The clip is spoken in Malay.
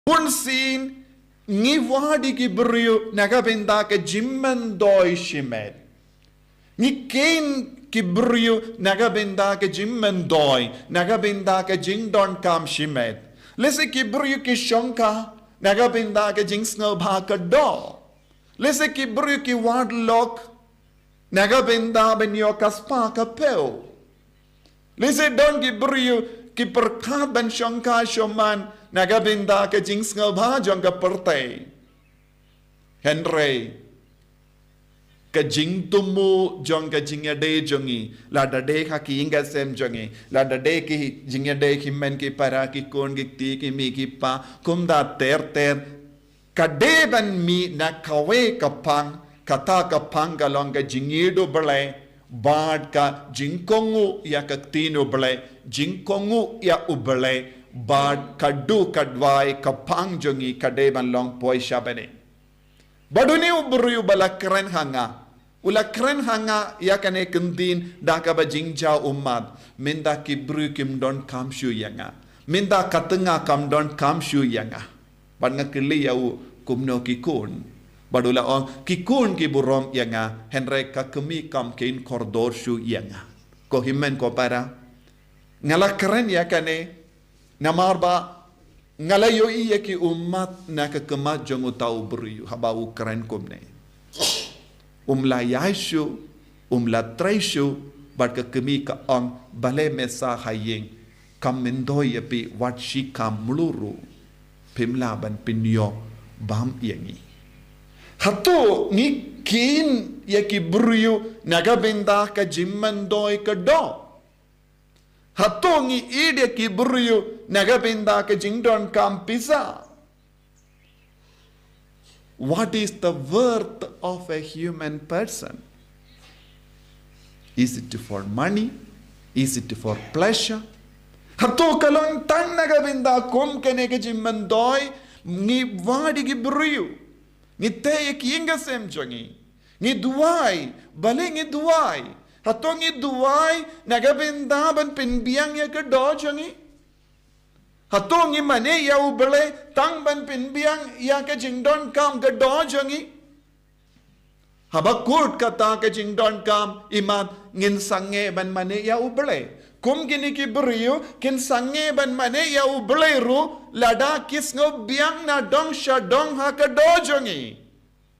Punsin ngi wadi ki brio nagabenda ke jimmen doi shimet. Ngi kain ki brio nagabenda ke jimmen doi nagabenda ke jingdon kam shimet. Lese ki brio ki Shongkha nagabenda ke jingsngal bha ka do. Lese ki brio ki wadlock nagabenda ben yo kaspa ka peu. Lese don ki brio ki perkat ben Shongkha shoman nagabenda ke jingsngal bha jong ka pertai. Henry ka jing tumu jong ka jingade jongi la dade ka ki inga sem jongi la dade ki jingade ki men ki para ki kon ki ti ki mi ki pa kumda ter kadeban mi na kawe kapang kata kapang galong ka jingido balai bad ka jingkongu ya ka tino balai jingkongu ya ubalai bad kadu kadwai kapang jongi kadeban long poi shabane. Baduni uburu bala keren hanga. Ula keren hanga ya kane kendin daka ba jingja umat. Minda kibru kim don kamshu yanga. Minda katenga kam don kamshu yanga. Bad nga kili yau kumno kikun. Badula ong kikun ki burom yanga. Henry kakemi kam kein koridor shu yanga. Ko himen ko para. Ngala keren ya kane. Namarba ngalayo iya ki umat na kekemat jongu tau beriu habau keren kumne. Umla yaishu, umla traishu, bad kekemi ka ong balai mesa haying kam mendoi api wat shi kam muluru pimla ban pinyo bam yangi. Hatu ni kin ya ki beriu naga benda ka jimmandoi ka do. Hatongi ide ki buriu nagabinda ke jingdon kam pizza. What is the worth of a human person? Is it for money? Is it for pleasure? Hato kalong tan nagabinda kum kene ke jimmandoi ni wadi ki buriu. Ni teye ki inga sem jongi. Ni duai, bale ni duai. Hatong iduay nagabenda ban pinbiang ya ke do jangi. Hatong i mane ya ubale tang ban pinbiang ya ke jingdon kam ke do jangi. Habakut kata ke jingdon kam imat ngin sange ban mane ya ubale. Kum gini ki beriu kin sange ban mane ya ubale ru lada kis ngo biang na dong sha dong ha ke do jangi.